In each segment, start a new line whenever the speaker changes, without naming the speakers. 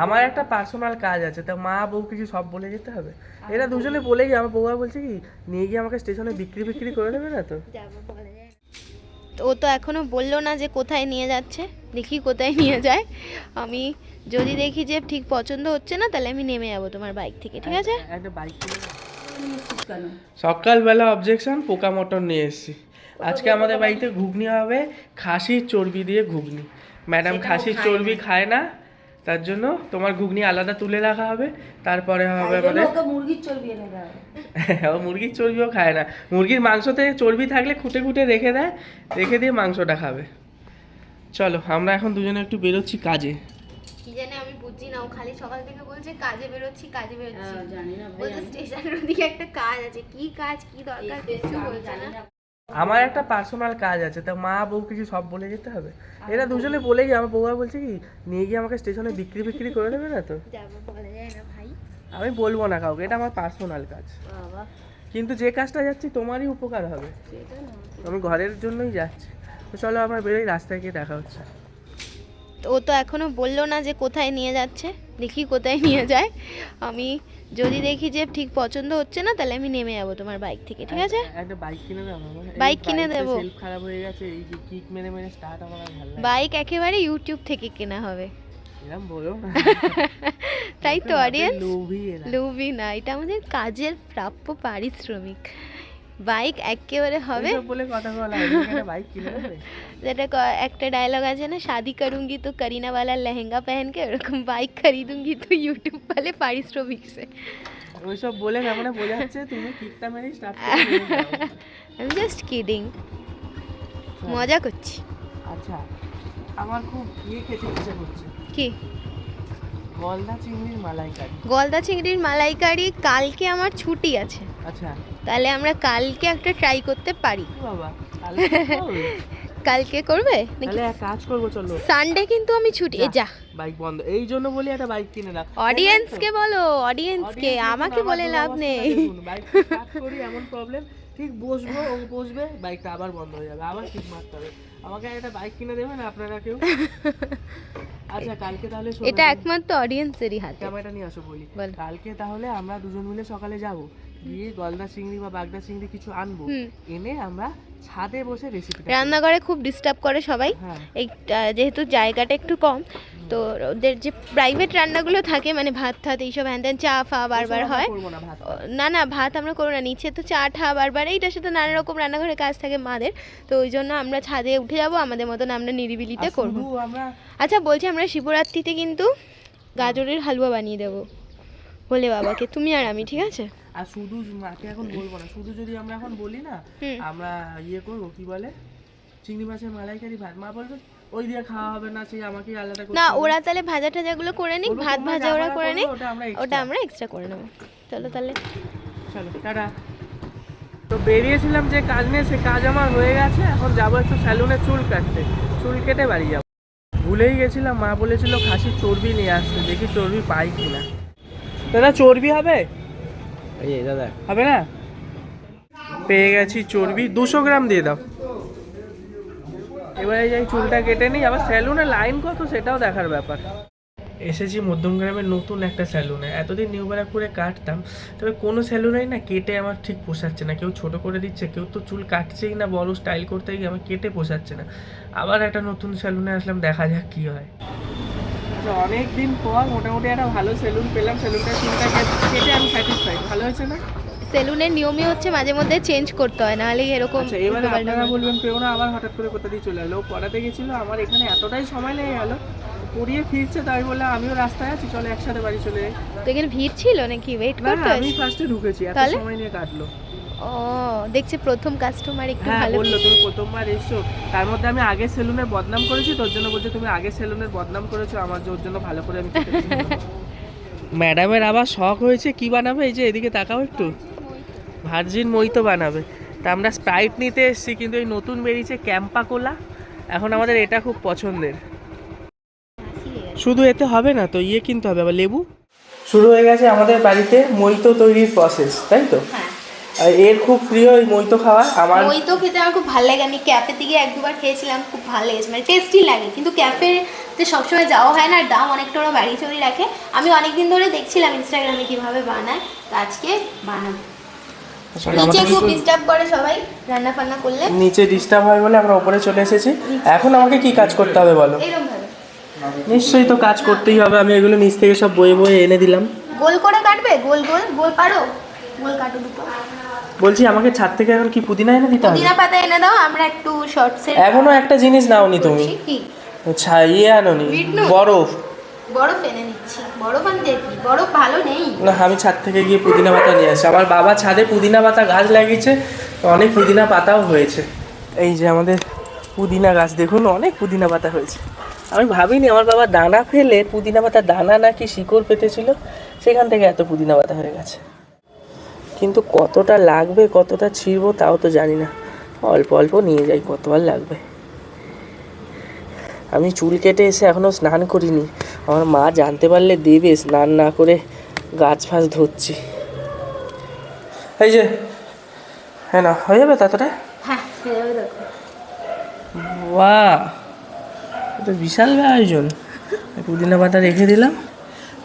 আমার একটা পার্সোনাল কাজ আছে, তা মা বউ কিছু সব বলে যেতে হবে? এরা দুজনে বলে গিয়ে আমার বউয়া বলছে কি নিয়ে গিয়ে আমাকে স্টেশনে বিক্রি করে দেবে না তো?
ও তো এখনো বললো না যে কোথায় নিয়ে যাচ্ছে, দেখি কোথায় নিয়ে যায়। আমি যদি দেখি যে ঠিক পছন্দ হচ্ছে না তাহলে আমি নেমে যাবো তোমার বাইক থেকে, ঠিক আছে?
একটা বাইক কিনে সকালবেলা অবজেকশন, পোকা মটন নিয়ে এসেছি। আজকে আমাদের বাড়িতে ঘুগনি হবে, খাসির চর্বি দিয়ে ঘুগনি। ম্যাডাম খাসির চর্বি খায় না, তার জন্য তোমার ঘুগনি আলাদা তুলে রাখা হবে। তারপরে হবে আমাদের
মুরগির চর্বি এনে দেওয়া
ও মুরগির চর্বিও খায় না, মুরগির মাংসতে চর্বি থাকলে খুঁটে খুঁটে রেখে দেয়, রেখে দিয়ে মাংসটা খাবে। চলো আমরা এখন দুজনে একটু বেরোচ্ছি কাজে।
কি জানে আমি বুঝছি না, ও খালি সকাল থেকে বলছে কাজে বেরোচ্ছি কাজে বেরোচ্ছি।
জানি না
বলছে স্টেশনের ওদিকে একটা কাজ আছে, কি কাজ কি দরকার কিছু বলছে না।
আমার একটা পার্সোনাল কাজ আছে, তা মা বউ কিছু সব বলে যেতে হবে? এরা দুজনে বলে গিয়ে আমার বউয়া বলছে কি নিয়ে গিয়ে আমাকে স্টেশনে বিক্রি করে দেবে না তো?
যাবো বলা যায় না ভাই।
আমি বলবো না কাউকে, এটা আমার পার্সোনাল কাজ।
বাবা
কিন্তু যে কাজটা যাচ্ছি তোমারই উপকার হবে, আমি ঘরের জন্যই যাচ্ছি। তো চলো আমরা বেরোই, রাস্তায় গিয়ে দেখা হচ্ছে।
ও তো এখনো বললো না যে কোথায় নিয়ে যাচ্ছে, দেখি কোথায় নিয়ে যায়। আমি যদি দেখি যে ঠিক পছন্দ হচ্ছে না তাহলে আমি নেমে যাবো তোমার বাইক থেকে, ঠিক আছে?
একটা বাইক কিনে দাও আমার।
বাইক কিনে দেবো?
সেলফ খারাপ হয়ে গেছে, এই যে কিক মেরে মেরে স্টার্ট আমার আর ভালো লাগে।
বাইক একেবারে ইউটিউব থেকে কেনা হবে।
এরকম বলো না।
তাই তো অডিয়েন্স,
লোভী এরা।
লোভি না, এটা আমাদের কাজের প্রাপ্য পারিশ্রমিক। বাইক একেবারে হবে
ওইসব বলে কথা বলা হয়, একটা বাইক কিনে দেবে?
যেটা একটা ডায়লগ আছে না, শাদি করুंगी तो करीना वाला लहंगा पहन के, ওরকম বাইক खरीदूंगी तो यूट्यूब वाले पारिश्रमिक से।
ওইসব বলে কেমন বোঝাচ্ছে তুমি কিকটা মেরে স্টার্ট করে দাও।
আমি জাস্ট কিডিং, মজা করছি।
আচ্ছা আমার খুব খেতে ইচ্ছে করছে,
কি?
গলদা চিংড়ির মালাইকারি।
গলদা চিংড়ির মালাইকারি কালকে আমার ছুটি আছে,
আচ্ছা
তাহলে আমরা কালকে একটা ট্রাই করতে পারি।
বাবা
কালকে করবে নাকি?
তাহলে এক কাজ করবো, চলো
সানডে কিন্তু আমি ছুটি। এ যা,
বাইক বন্ধ, এই জন্য বলি একটা বাইক কিনে রাখ।
অডিয়েন্সকে বলো, অডিয়েন্সকে, আমাকে বলে লাভ নেই।
বাইক স্টার্ট করি এমন প্রবলেম, ঠিক বসবো, ও বসবে, বাইকটা আবার বন্ধ হয়ে যাবে, আবার ঠিক মারতে হবে। আমাকে একটা বাইক কিনে দেবেন আপনারা কেউ? আচ্ছা কালকে তাহলে
এটা একমাত্র অডিয়েন্সেরই হাতে।
ক্যামেরাটা নিয়ে আসো বলি।
বল।
কালকে তাহলে আমরা দুজন মিলে সকালে যাব, গিয়ে গলদা চিংড়ি বা বাগদা চিংড়ি কিছু আনবো, এনে আমরা ছাদে বসে রেসিপিটা
রান্নাঘরে খুব ডিস্টার্ব করে সবাই।
হ্যাঁ।
এই যেহেতু জায়গাটা একটু কম, তো ওদের যে প্রাইভেট রান্নাগুলো থাকে মানে ভাত ঠাত এইসব হ্যান ত্যান, চা ফা বারবার হয়। না না ভাত আমরা করবো না, নিচে তো চা ঠা বারবার, এইটার সাথে নানা রকম রান্নাঘরে কাজ থাকে মাদের, তো ওই জন্য আমরা ছাদে উঠে যাব, আমাদের মতন আমরা নিরিবিলিতে করবো। আচ্ছা বলছি, আমরা শিবরাত্রিতে কিন্তু গাজরের হালুয়া বানিয়ে দেবো বলে বাবাকে, তুমি আর আমি, ঠিক আছে?
আর শুধু মাকে এখন বলবো না, শুধু যদি আমরা এখন বলি না আমরা ইয়ে করবো, কি বলে চিংড়ি মাছের মালাইকারি ভাত, মা বলবে ওই দিয়ে খাওয়া হবে না, সেই আমাকে আলাদা করতে
না,
হবে।
ওরা তাহলে ভাজা টাজাগুলো করে নিক, ভাত ভাজা ওরা করে নিক, ওটা আমরা
extra।
এক্সট্রা করে নেবো। চলো তাহলে,
চলো টাটা। তো বেরিয়েছিলাম যে কাজ নিয়ে, সে কাজ আমার হয়ে গেছে, এখন যাবো একটু স্যালুনে চুল কাটতে, চুল কেটে বাড়ি যাবো। ভুলেই গেছিলাম, মা বলেছিল খাসির চর্বি নিয়ে আসতে, দেখি চর্বি পাই কিনা। দাদা চর্বি হবে? দাদা হবে না? পেয়ে গেছি চর্বি, 200 গ্রাম দিয়ে দাও। এবারে যাই চুলটা কেটে নিই, আবার স্যালুনে লাইন কত সেটাও দেখার ব্যাপার। এসেছি মধ্যমগ্রামের নতুন একটা স্যালুনে, এতদিন নিউ ব্যারাকপুরে কাটতাম, তবে কোনো স্যালুনেই না কেটে আমার ঠিক পোষাচ্ছে না, কেউ ছোট করে দিচ্ছে, কেউ তো চুল কাটছেই না, বড় স্টাইল করতে গিয়ে আমার কেটে পোষাচ্ছে না। আবার একটা নতুন স্যালুনে আসলাম, দেখা যাক কী হয়। অনেক দিন পর মোটামুটি একটা ভালো সেলুন পেলাম, সেলুনটা চুলটা কেটে আমি স্যাটিসফাইড। ভালো হয়েছে না?
সেলুনের নিয়মই হচ্ছে মাঝে মধ্যে চেঞ্জ করতে হয়, নাহলে এরকম।
আচ্ছা এবারে আপনারা বলবেন পেও না, আবার হঠাৎ করে কোথা দিয়ে চলে এলো, পড়াতে গেছিল, আমার এখানে এতটাই সময় লেগে গেল, পড়িয়ে ফিরছে, তাই বললাম আমিও রাস্তায় আছি, চলো একসাথে বাড়ি চলে যাই।
তো এখানে ভিড় ছিল নাকি, ওয়েট করতে?
আমি ফার্স্টে ঢুকেছি, এত সময় নিয়ে কাটলো।
ও দেখছি প্রথম কাস্টমার একটু
হ্যাঁ
ভালো
বললো তুমি প্রথমবার এসছো, তার মধ্যে আমি আগের সেলুনের বদনাম করেছি, তোর জন্য বলছে তুমি আগের সেলুনের বদনাম করেছো, আমার ওর জন্য ভালো করে আমি ম্যাডামের আবার শখ হয়েছে কি বানাবে, এই যে এদিকে তাকাও একটু, ভার্জিন মইতো বানাবে। তা আমরা স্প্রাইট নিতে এসেছি, কিন্তু এই নতুন বেরিয়েছে ক্যাম্পা কোলা, এখন আমাদের এটা খুব পছন্দের। শুধু এতে হবে না তো, ইয়ে কিনতে হবে আবার লেবু। শুরু হয়ে গেছে আমাদের বাড়িতে মইতো তৈরির প্রসেস, তাই তো? এর খুব প্রিয় এই মইতো খাওয়া। আমার
মইতো খেতে আমার খুব ভালো লাগে, আমি ক্যাফে থেকে এক দুবার খেয়েছিলাম, খুব ভালো লেগেছে, মানে টেস্টি লাগে, কিন্তু ক্যাফেতে যে সবসময় যাওয়া হয় না, আর দাম অনেকটা ওরা বাড়ি চড়ি রাখে। আমি অনেকদিন ধরে দেখছিলাম ইনস্টাগ্রামে কিভাবে বানায়, তো আজকে বানাবো। নিচে খুব ডিস্টার্ব করে সবাই রান্না ফান্না করলে,
নিচে ডিস্টার্ব হয় বলে আমরা উপরে চলে এসেছি। এখন আমাকে কি কাজ করতে হবে বলো?
এরকম ভাবে
নিশ্চয়ই তো কাজ করতেই হবে। আমি এগুলো নিচ থেকে সব বয়ে বয়ে এনে দিলাম।
গোল করে কাটবে, গোল গোল গোল পারো, গোল কাটো দুটো।
বলছি আমাকে ছাদ থেকে এখন কি পুদিনা এনে দিতে হবে?
পুদিনা পাতা এনে দাও, আমরা একটু শর্টসের।
এখনো একটা জিনিস নাওনি তুমি,
কি
ছাইয়ে আনোনি, বরফ।
বরফ এনে নিচ্ছি। বরফ আনতে কি, বরফ ভালো নেই
না, আমি ছাদ থেকে গিয়ে পুদিনা পাতা নিয়ে আসি। আমার বাবা ছাদে পুদিনা পাতা গাছ লাগিয়েছে, অনেক পুদিনা পাতাও হয়েছে। এই যে আমাদের পুদিনা গাছ দেখুন, অনেক পুদিনা পাতা হয়েছে। আমি ভাবিনি আমার বাবা দানা ফেলে পুদিনা পাতা দানা নাকি শিকড় পেতেছিল, সেখান থেকে এত পুদিনা পাতা হয়ে গেছে। কিন্তু কতটা লাগবে, কতটা ছিঁড়বো তাও তো জানি না। অল্প অল্প নিয়ে যাই, কত আর লাগবে। আমি চুল কেটে এসে এখনও স্নান করিনি। আমার মা জানতে পারলে দেবে, স্নান না করে গাছ ফাছ ধরছি। এই যে, হ্যাঁ না হয়ে যাবে তাড়াতাড়ি।
হ্যাঁ হয়ে যাবে দেখো।
বাহ, এটা বিশাল আয়োজন। পুদিনা পাতা রেখে দিলাম,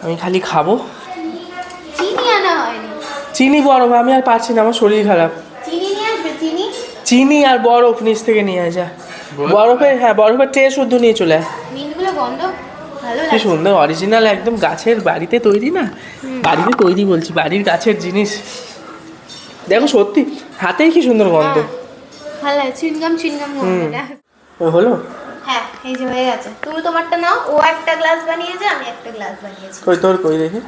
আমি খালি খাবো।
চিনি আনা হয়নি।
চিনি বরফ আমি আর পারছি না, আমার শরীর খারাপ।
চিনি নিয়ে আসবে, চিনি
চিনি আর বরফ নিচ থেকে নিয়ে আসা। বরফের, হ্যাঁ বরফের ট্রে শুদ্ধ নিয়ে চলে আয়।
মিন্টগুলো গন্ধ ভালো
কি
লাগে।
সুন্দর অরিজিনাল একদম গাছের বাড়িতে তৈরি না, বাড়িতে তৈরি বলছি, বাড়ির গাছের জিনিস। দেখো সত্যি হাতেই কি সুন্দর গন্ধ।
ভালো লাগে, চুইনগাম চুইনগাম গন্ধটা।
হলো?
হ্যাঁ এই যে হয়ে গেছে। তুমি তোমারটা নাও, ও একটা গ্লাস বানিয়েছে, আমি একটা গ্লাস বানিয়েছি।
কই তোর, কই দেখি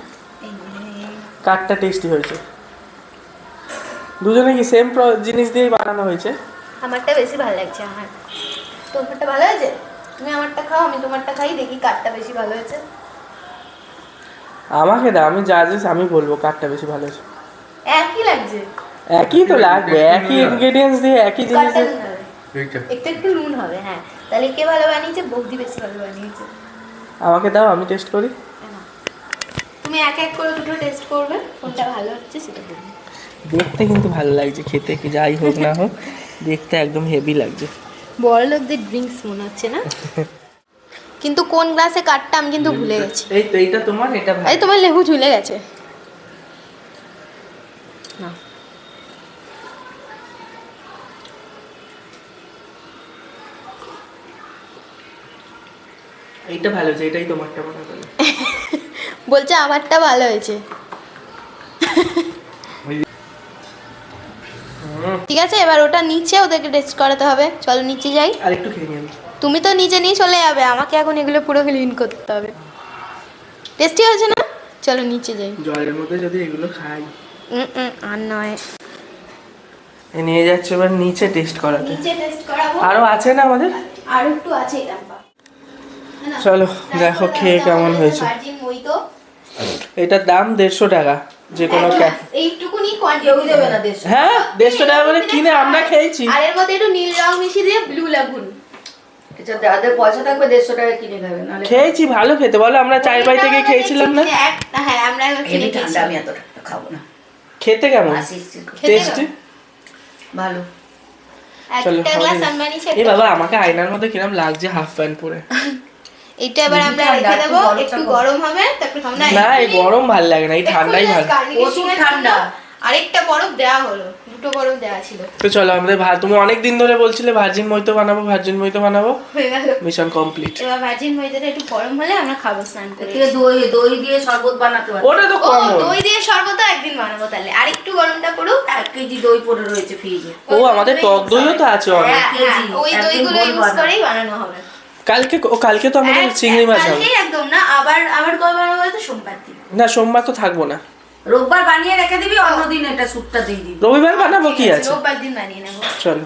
এই যে।
কাঠটা টেস্টি হয়েছে। দুজনে কি সেম জিনিস দিয়েই বানানো হয়েছে?
আমারটা বেশি ভালো লাগছে। আমার তোমারটা ভালো হয়েছে? তুমি আমারটা খাও, আমি তোমারটা খাই, দেখি কারটা বেশি ভালো হয়েছে।
আমাকে দাও, আমি জাজেস আমি বলবো কাঠটা বেশি ভালো হয়েছে।
একই লাগছে।
একই তো লাগবে, একই ইনগ্রেডিয়েন্টস দিয়ে একই জিনিস
কারটা
দিয়ে।
নুন হবে, একটু একটু নুন হবে। হ্যাঁ তাহলে কে ভালো বানিয়েছে? বৌদি বেশি ভালো বানিয়েছে।
আমাকে দাও, আমি টেস্ট করি।
তুমি এক এক করে দুটো টেস্ট করবে, কোনটা ভালো হচ্ছে সেটা বলবে।
দেখতে কিন্তু ভালো লাগছে, খেতে কি যাই হোক না হোক দেখতে একদম হেভি লাগছে।
বড় লোকদের ড্রিঙ্কস মনে হচ্ছে না? কিন্তু কোন গ্লাসে কাটটা আমি কিন্তু ভুলে গেছি।
এই তো এইটা তোমার, এটা ভাই।
এই তোমার লেবু ঝুলে গেছে না।
এইটা ভালো হয়েছে, এটাই তোমারটা মনে করো।
বলছে আমারটা ভালো হয়েছে। ঠিক আছে, এবার ওটা নিচে ওদেরকে টেস্ট করাতে হবে। চলো নিচে যাই।
আর একটু খেয়ে নিই।
তুমি তো নিচে নিয়ে চলে যাবে, আমাকে এখন এগুলো পুরো ক্লিন করতে হবে। টেস্টি হয়েছে না? চলো নিচে যাই।
জলের মধ্যে যদি এগুলো খাই।
আর নয়,
নিয়ে যাচ্ছে এবার নিচে টেস্ট করাতে।
নিচে টেস্ট করাবো।
আরো আছে না আমাদের?
আর একটু আছে এটা।
চলো দেখো খেয়ে কেমন হয়েছে। এটার দাম 150 টাকা যে কোনো
এইটুকুনি কোয়ান্টিটি দেবে না।
হ্যাঁ 150 টাকা করে কিনে আমরা খেয়েছি।
আর এর মধ্যে একটু নীল রং মিশিয়ে দিয়ে ব্লু লাগুন।
আচ্ছা যাদের পয়সা থাকবে 150 টাকা কিনে খাবে, নাহলে
খেয়েছি, ভালো খেতে বলো। আমরা চাই বাই থেকে খেয়েছিলাম না?
হ্যাঁ আমরা এখন
এমনি
খেয়ে
ঠান্ডা, আমি এত ঠান্ডা খাবো না।
খেতে কেমন?
খেতে
টেস্টি
ভালো।
চলো
একটা গ্লাস আমি বানিয়েছি।
এই বাবা আমাকে আয়নার মধ্যে কিরম লাগছে হাফ প্যান্ট পরে।
এটা এবার আমরা রেখে দেব, একটু গরম হবে তারপর খাবো।
না এই গরম ভাল লাগে না, এই ঠান্ডাই ভালো।
প্রচুর ঠান্ডা।
আরেকটা বরফ দেওয়া হলো, দুটো বরফ দেওয়া ছিল।
তো চলো আমাদের তুমি অনেক দিন ধরে বলছিলে ভার্জিন মইতো বানাবো, ভার্জিন মইতো বানাবো,
হয়ে গেল
মিশন কমপ্লিট।
এবার ভার্জিন মইদাটা একটু গরম হলে আমরা খাবো স্নান করে।
এতে দই দিয়ে শরবত বানাতে পারো।
ওটা তো
ও
কমন।
দই দিয়ে শরবত একদিন বানাবো তাহলে। আর একটু গরমটা পড়ুক।
1 কেজি দই পড়ে রয়েছে ফ্রিজে।
ও আমাদের টক দইও তো আছে অনেক।
হ্যাঁ,
কেজি,
ওই
একদিন
দইগুলো
বল
ইউজ
বানাও।
করেই বানানো হবে।
কালকে তো আমাদের চিংড়ি মাছ হবে।
কালকেই একদম না, আবার কবে বানাবো? তো সোমবার দিন।
না সোমবার তো থাকবো না,
রোববার বানিয়ে রেখে দিবি, অন্যদিন এটা স্যুপটা দিয়ে দিবি।
রবিবার বানাবো। কি আছে,
রোববার দিন বানিয়ে নেবো।
চলো।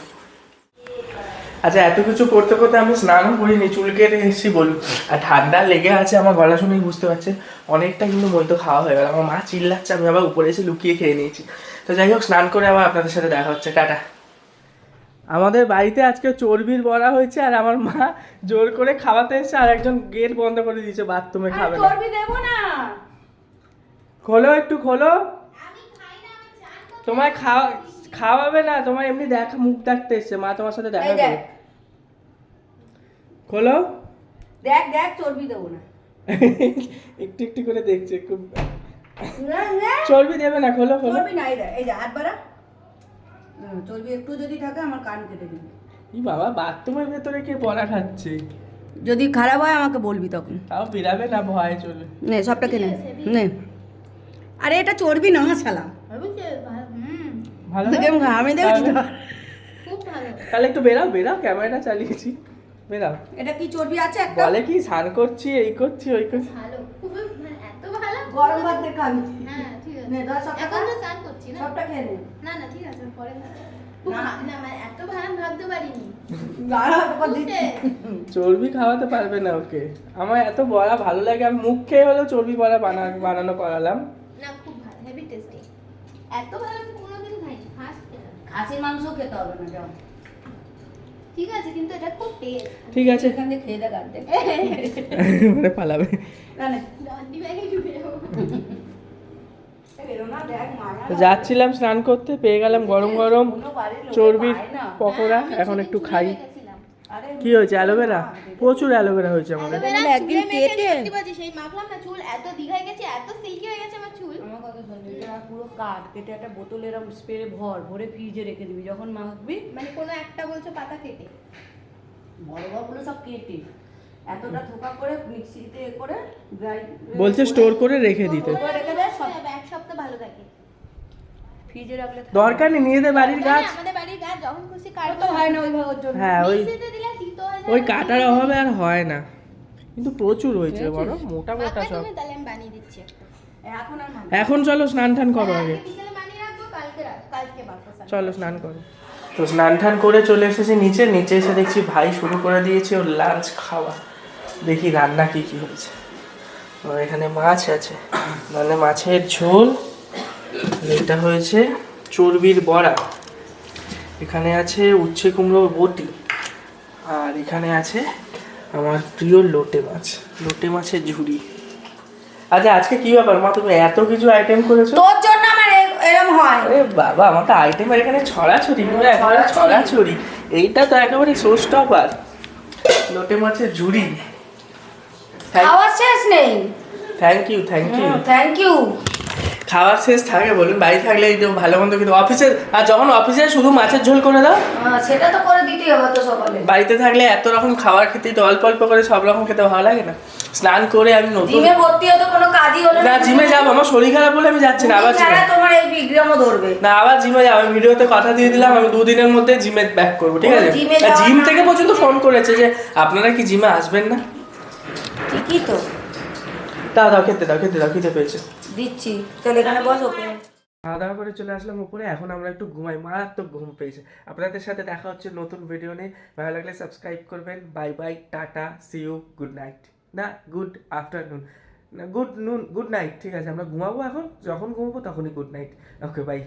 আচ্ছা এত কিছু করতে করতে আমি স্নানও করিনি, চুল কেটে এসেছি বলুন। আর ঠান্ডা লেগে আছে, আমার গলা শুনেই বুঝতে পারছেন অনেকটা কিন্তু মইতো খাওয়া হয়ে গেল। আমার মা চিল্লাচ্ছে, আমি আবার উপরে এসে লুকিয়ে খেয়ে নিয়েছি। তো যাই হোক স্নান করে আবার আপনাদের সাথে দেখা হচ্ছে, টাটা। আমাদের বাড়িতে আজকে চর্বির বড়া হয়েছে, আর আমার মা জোর করে খাওয়াতে এসেছে, আর একজন গেট বন্ধ করে দিয়েছে, বাথরুমে খাবে না।
দেবো না।
খোলো একটু খোলো। তোমায় খাওয়াবে না, তোমার এমনি দেখা মুখ দেখতে এসছে, মা তোমার সাথে দেখা করবে। খোলো।
দেখ দেখ চর্বি দেবো না।
একটু একটু করে দেখছে খুব।
না না
চর্বি দেবে না, খোলো খোলো।
চর্বি নাই রে, এই যে হাত বাড়া। চর্বি একটু যদি থাকে আমার কান কেটে দিবি।
ই বাবা, বাথরুমের ভেতরে কে বড়া খাচ্ছে?
যদি খারাপ হয় আমাকে বলবি তখন।
তাও বেরাবে না, ভয় চলে।
নে সবটা কেনে নে। আরে এটা চর্বি না শালা।
ভালো না?
আমি দেখছি তো।
খুব ভালো।
তাহলে একটু বেরাও বেরাও, ক্যামেরাটা চালিয়েছি, বেরাও।
এটা কি চর্বি আছে একটা?
বলে কি স্নান করছি, এই করছি ওই করছি।
ভালো, খুব মানে এত ভালো।
গরম ভাত দিয়ে খাবি।
হ্যাঁ ঠিক আছে।
নে ধর সবটা
এখন
খা।
তো স্নান করছি না।
সবটা খেয়ে নে।
না না ঠিক আছে, পরে খাবো। খুব
না।
না মানে এত ভালো আমি ভাবতে পারিনি।
দাঁড়া তোকে দিচ্ছি।
চর্বি খাওয়াতে পারবে না ওকে। আমার এত বড়া ভালো লাগে, আমি মুখ খেয়ে হলেও চর্বি বড়া বানানো করালাম।
না খুব ভালো, হেভি টেস্টি। এত ভালো আমি কোনোদিন খাইনি, ফার্স্ট খেলাম।
খাসির মাংস খেতে হবে না যাও।
ঠিক আছে, কিন্তু এটা খুব টেস্ট।
ঠিক আছে।
এখান থেকে খেয়ে দেখ আর্ধেক।
মানে পালাবে।
না না
লন্ডি ব্যাগে ঢুকে যাবো।
বেরো না, দেখ মারা।
তো যাচ্ছিলাম স্নান করতে, পেয়ে গেলাম গরম গরম চর্বির পকোড়া। এখন একটু খাই।
আরে
কি হয়েছে? অ্যালোভেরা? প্রচুর অ্যালোভেরা হয়েছে আমাদের।
একদিন কেটে
সেই মাখলাম না, চুল এত দীঘায় গেছে, এত সিল্কি হয়ে গেছে আমার চুল।
আমার কথা শোন, এটা পুরো কাট কেটে একটা বোতলে এরকম স্প্রে ভরে ফ্রিজে রেখে দিবি, যখন মাখবি
মানে কোনো একটা বলছো পাতা কেটে।
বড় বড়গুলো সব কেটে এতটা থোকা করে মিক্সিতে করে গ্রাইন্ড
বলছে স্টোর করে রেখে দিতে।
রেখে দে, সব
এক সপ্তাহ ভালো থাকে।
ফ্রিজে রাখলে
দরকার নেই, নিজেদের বাড়ির গাছ।
আমাদের বাড়ির গাছ যখন খুশি
তো
কাটবো।
হয় না ওই ভাগের জন্য।
হ্যাঁ, ওই
মিক্সিতে দিলে তিতো হয়ে যায়।
ওই কাটার অভাবে আর হয় না, কিন্তু প্রচুর হয়েছে বড় মোটা মোটা
মাখবে
সব।
তুমি, তাহলে আমি বানিয়ে দিচ্ছি একটা।
এখন আর মাখবি
এখন চলো স্নান টান করো
হ্যাঁ,
আগে।
আজকে বিকেলে বানিয়ে রাখবো, কালকে বানাবো।
চলো স্নান করো। তো স্নান টান করে চলে এসেছি নিচে। নিচে এসে দেখছি ভাই শুরু করে দিয়েছে ওর লাঞ্চ খাওয়া। দেখি রান্না কি কি হয়েছে। ও এখানে মাছ আছে, মানে মাছের ঝোল। এটা হয়েছে চর্বির বড়া। এখানে আছে উচ্ছে কুমড়োর বটি। আর এখানে আছে আমার প্রিয় লোটে মাছ, লোটে মাছের ঝুড়ি। আচ্ছা আজকে কি ব্যাপার মা, তুমি এত কিছু আইটেম করেছো?
তোর জন্য আমার এরকম হয়।
আরে বাবা, আমার তো আইটেমের এখানে ছড়াছড়ি, পুরো একেবারে ছড়াছড়ি। এইটা তো একেবারে শোস্টপার, লোটে মাছের ঝুড়ি।
খাওয়ার শেষ নেই।
Thank you thank you.
Thank you.
খাওয়ার শেষ থাকে বলুন, বাড়ি থাকলে এই যে ভালো মন্দ, কিন্তু অফিসে আর যখন অফিসে শুধু মাছের ঝোল করে দাও,
সেটা তো করে দিতেই হবে তো সকালে।
বাড়িতে থাকলে এত রকম খাবার খেতে তো অল্প অল্প করে সব রকম খেতে ভালো লাগে না। স্নান করে আমি নতুন
জিমে ভর্তি হতে কোনো কাজই হলো
না, জিমে যাবো, আমার শরীর খারাপ বলে আমি যাচ্ছি না। আবার জিমে
তোমার এই বিগ্রামও ধরবে
না, আবার জিমে যাবো। আমি ভিডিওতে কথা দিয়ে দিলাম, আমি 2 দিনের মধ্যে জিমে ব্যাক করবো, ঠিক আছে?
জিমে
আর জিম
যাওয়া
থেকে পর্যন্ত ফোন করেছে যে আপনারা কি জিমে আসবেন না।
ঠিকই তো
দাও দাও, খেতে দাও খেতে দাও, খিদে পেয়েছে।
দিচ্ছি। চল এখানে বস, ওকে।
খাওয়া দাওয়া করে চলে আসলাম উপরে। এখন আমরা একটু ঘুমাই, মারাত্মক ঘুম পেয়েছে। আপনাদের সাথে দেখা হচ্ছে নতুন ভিডিও নিয়ে। ভালো লাগলে সাবস্ক্রাইব করবেন। Bye bye, tata, see you, good night. না, গুড আফটারনুন, না গুড নাইট। ঠিক আছে, আমরা ঘুমাবো এখন, যখন ঘুমাবো তখনই গুড নাইট। Okay bye.